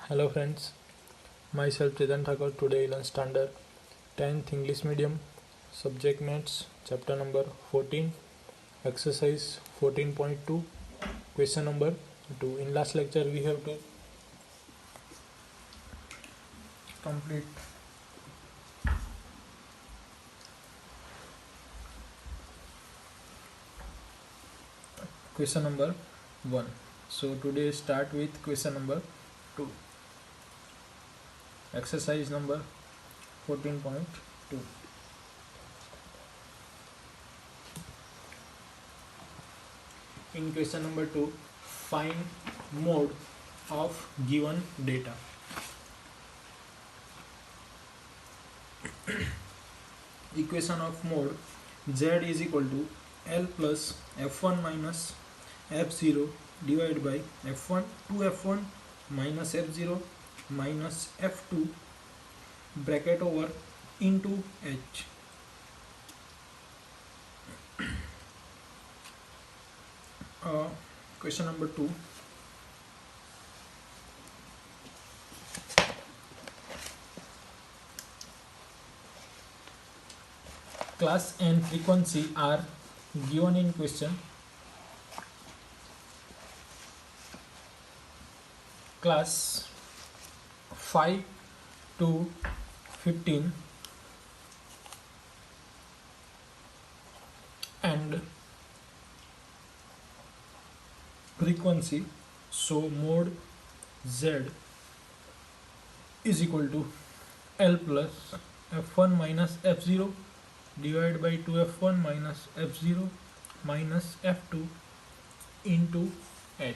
Hello friends, myself Chetan Thakur. Today I learn standard 10th English medium, subject maths, chapter number 14, exercise 14.2, question number 2. In last lecture we have to complete question number 1. So today start with question number 2. Exercise number 14.2. In question number 2, find mode of given data. Equation of mode z is equal to L plus f1 minus f0 divided by f1 2f1 minus f0 minus f2 bracket over into h. Question number 2. Class and frequency are given in question. Class 5 to 15 and frequency, so mode z is equal to L plus f1 minus f0 divided by 2f1 minus f0 minus f2 into h.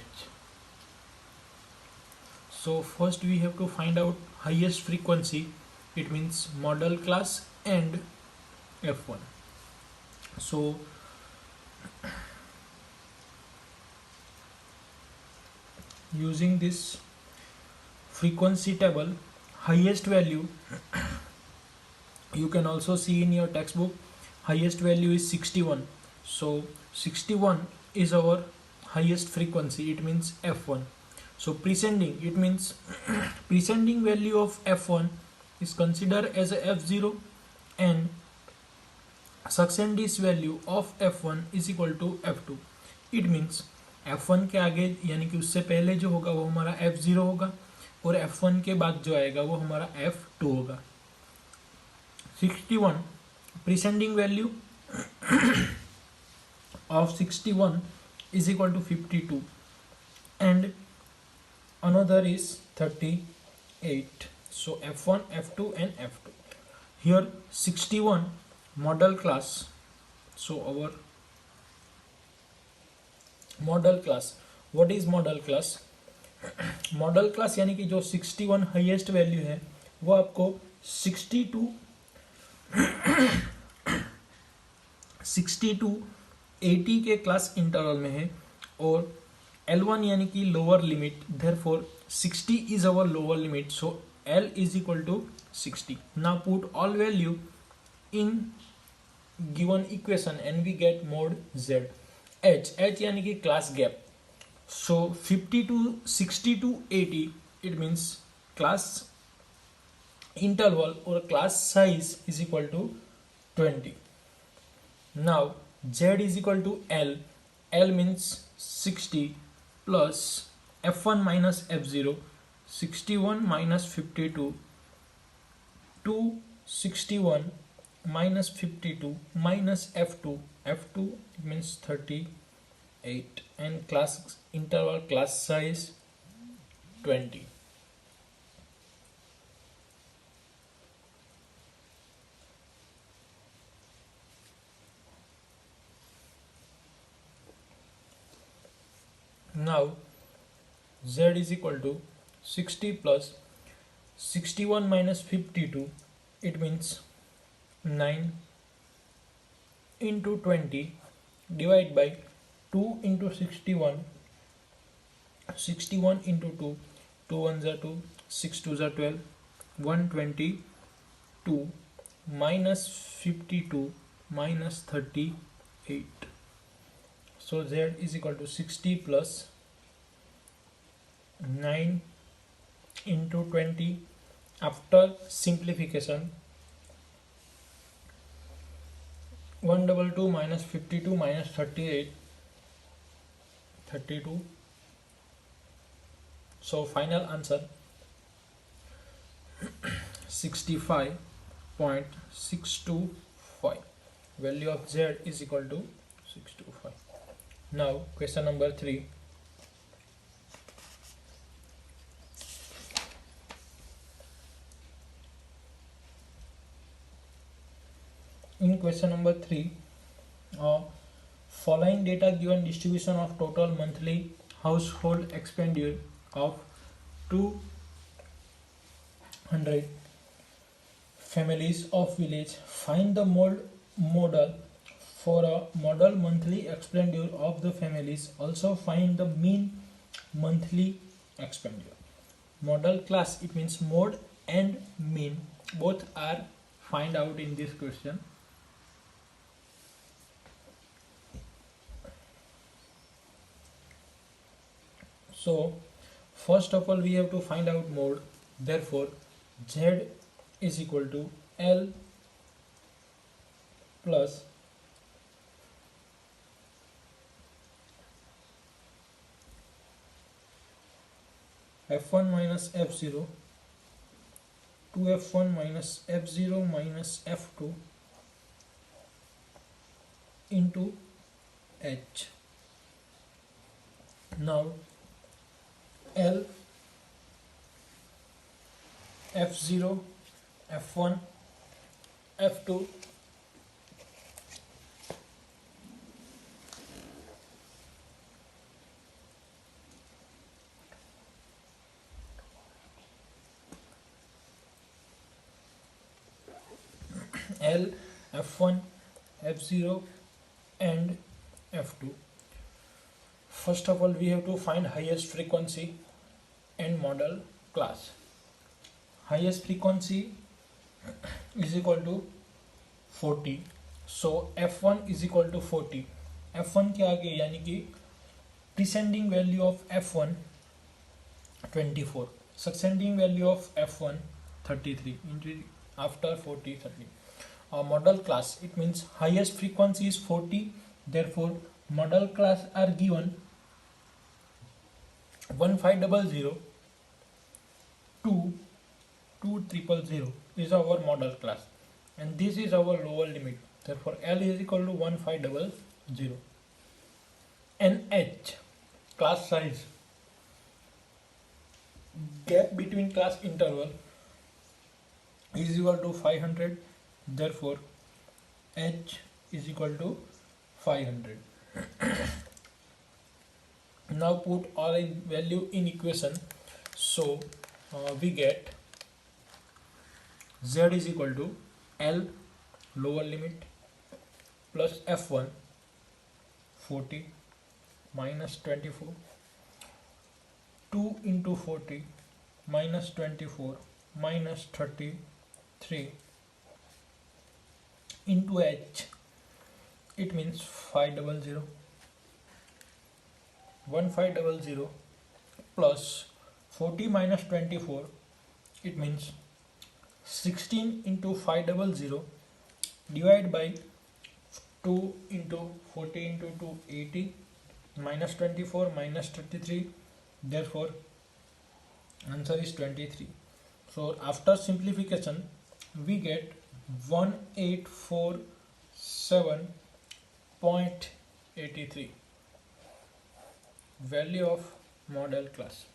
So first we have to find out highest frequency, it means model class and f1. So using this frequency table, highest value you can also see in your textbook, highest value is 61. So 61 is our highest frequency, it means f1. So prescending, it means prescending value of f1 is considered as a f0 and succending value of f1 is equal to f2. It means f1 के आगे यानी कि उससे पहले जो होगा वो हमारा f0 होगा और f1 के बाद जो आएगा वो हमारा f2 होगा. 61 prescending value of 61 is equal to 52 and another is 38. So f1, f2 and f2. Here 61 model class. So our model class, what is model class? Model class यानी कि जो 61 हाईएस्ट वैल्यू है वो आपको 60 to 80 के class interval में है और L1 यानी कि lower limit, therefore 60 is our lower limit, so L is equal to 60. Now put all value in given equation and we get mod Z. H यानी कि class gap, so 50 to 60 to 80 it means class interval or class size is equal to 20. Now Z is equal to L. L means 60 plus f1 minus f0, 61 minus 52, 261 minus 52 minus f2, f2 means 38 and class interval class size 20. Now Z is equal to 60 plus 61 minus 52, it means 9 into 20 divided by 2 into 61, 61 into 2, 2 1s are 2, 6 2s are 12, 122 minus 52 minus 38. So z is equal to 60 plus 9 into 20. After simplification, 122 minus 52 minus 38, 32. So final answer 65.625. Value of z is equal to 625. Now question number 3. In question number 3, following data given distribution of total monthly household expenditure of 200 families of village. Find the model for a model monthly expenditure of the families. Also find the mean monthly expenditure. Model class, it means mode and mean, both are find out in this question. So first of all we have to find out mode. Therefore z is equal to L plus f1 minus f0 2f1 minus f0 minus f2 into h. Now L, f0, f1, f2, L, f1, f0 and f2. First of all we have to find highest frequency and model class. Highest frequency is equal to 40. So f1 is equal to 40. f1 के आगे यानी कि descending value of f1 24, succeeding value of f1 33 into after 40 30. Model class, it means highest frequency is 40, therefore model class are given 1500 to 2000 is our model class, and this is our lower limit. Therefore L is equal to 1500. And H, class size, gap between class interval is equal to 500. Therefore H is equal to 500. Now put all in value in equation. So we get z is equal to L lower limit plus f1 40 minus 24, 2 into 40 minus 24 minus 33 into h, it means 500. 1500 plus 40 minus 24, it means 16 into 500 divided by 2 into 40 into 2 80 minus 24 minus 33. Therefore answer is 23. So after simplification we get 1847.83 value of model class.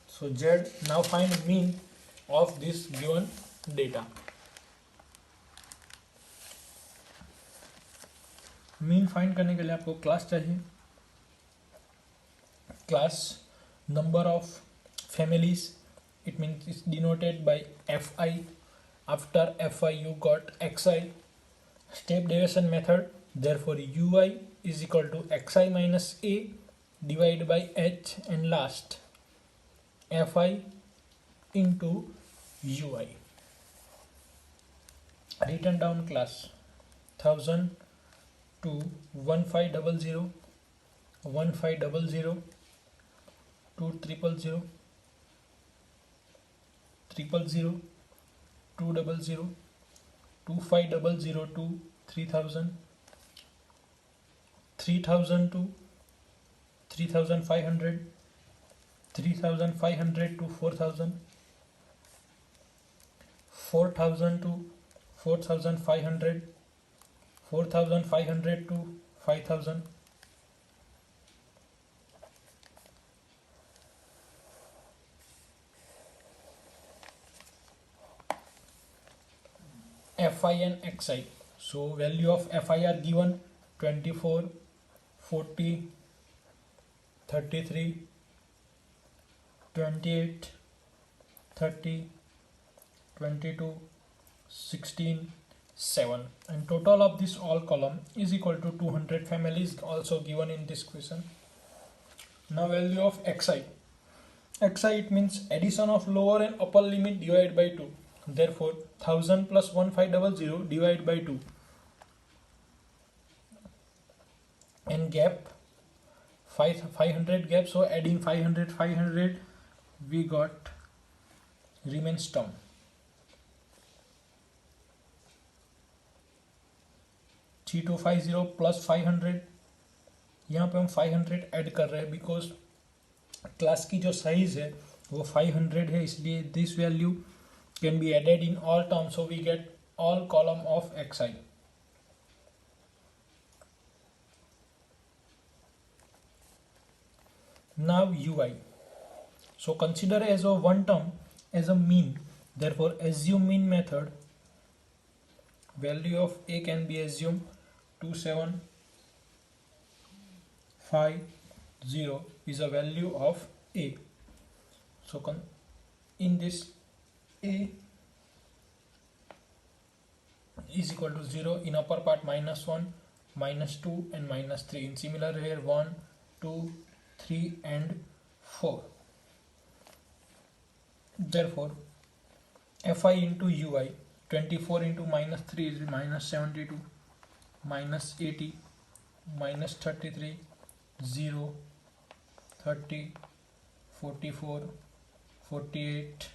So Z, now find mean of this given data. Mean find करने के लिए आपको class चाहिए. Class number of families, it means it's denoted by fi. After fi you got xi. Step deviation method, therefore ui is equal to xi minus a divided by h, and last fi into ui. written down class 1000 to 1500, 1500 to 000, 000, 200, 2500 to 3000, 3000 to 3500, 3500 to 4000, 4000 to 4500, 4500 to 5000, Fi and Xi. So value of Fi are given 24, 40, 33, 28, 30, 22, 16, 7, and total of this all column is equal to 200 families also given in this question. Now value of Xi. Xi, it means addition of lower and upper limit divided by 2. Therefore 1000 plus 1500 divided by 2, and gap 500 gap, so adding 500 we got remains term. Three two 50 plus 500, यहाँ पे हम 500 add कर रहे हैं because class की जो size है वो 500 है, इसलिए this value can be added in all terms, so we get all column of Xi. Now Ui. So consider as a one term as a mean. Therefore assume mean method. Value of A can be assumed 2750 is a value of A. So in this A is equal to 0, in upper part -1, -2 and -3. In similar here 1, 2, 3 and 4. Therefore Fi into Ui, 24 into -3 is -72, -80, -33, 0, 30, 44, 48,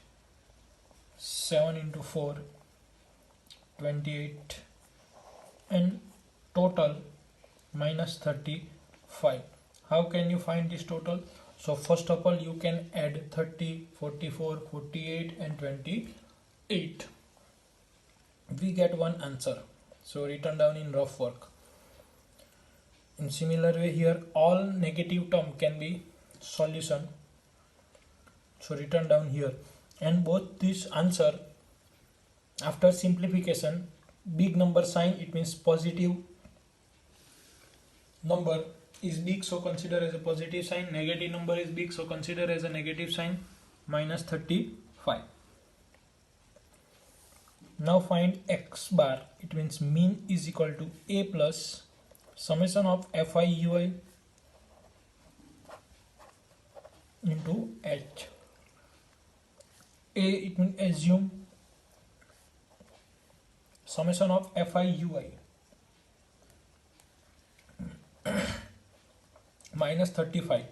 7 into 4, 28, and total -35. How can you find this total? So first of all you can add 30, 44, 48 and 28. We get one answer, so written down in rough work. In similar way here all negative term can be solution, so written down here, and both this answer after simplification, big number sign, it means positive number is big, so consider as a positive sign, negative number is big, so consider as a negative sign, -35. Now find X bar, it means mean is equal to A plus summation of Fi Ui into H. A, it means assume summation of Fi Ui -35.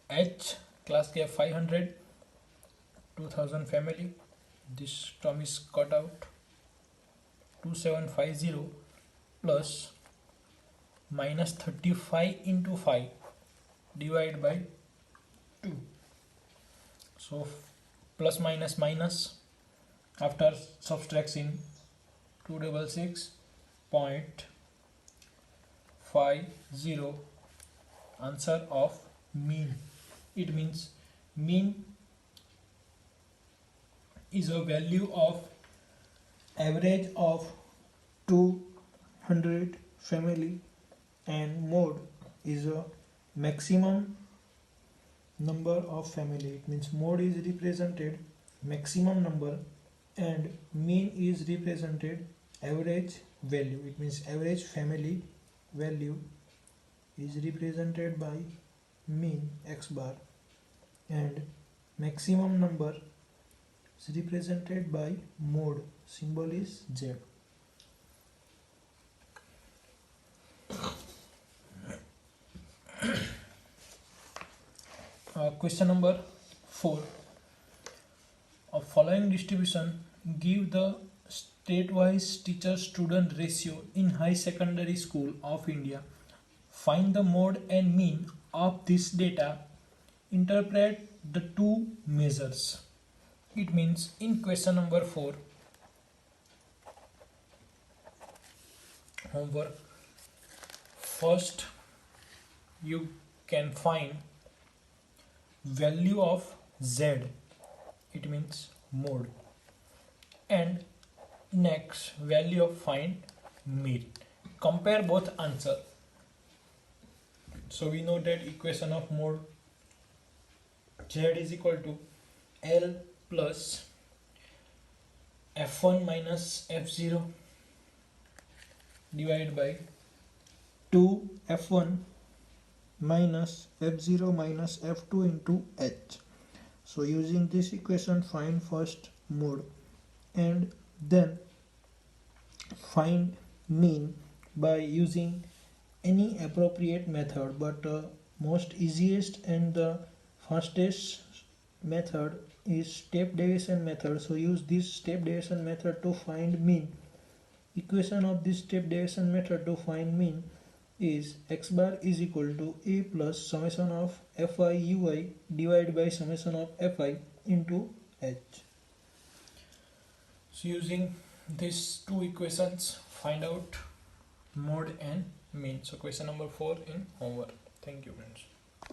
H, class के 500, 2000 family, this term is cut out, 2750 plus -35 into 5 divided by 2. So plus minus minus, after subtraction 266.50, answer of mean. It means mean is a value of average of 200 family, and mode is a maximum number of family. It means mode is represented maximum number and mean is represented average value. It means average family value is represented by mean X bar, and maximum number is represented by mode. Symbol is Z. Question number 4. A following distribution give the state-wise teacher-student ratio in high secondary school of India. Find the mode and mean of this data. Interpret the two measures. It means in question number 4, homework, first you can find value of Z, it means mode, and next value of find mean. Compare both answer. So we know that equation of mode Z is equal to L plus F1 minus F0 divided by 2 F1 minus F0 minus F2 into H. So using this equation, find first mode and then find mean by using any appropriate method, but most easiest and the fastest method is step deviation method. So use this step deviation method to find mean. Equation of this step deviation method to find mean is x bar is equal to a plus summation of fi ui divided by summation of fi into h. So using these two equations, find out mode and mean. So question number 4 in homework. Thank you, friends.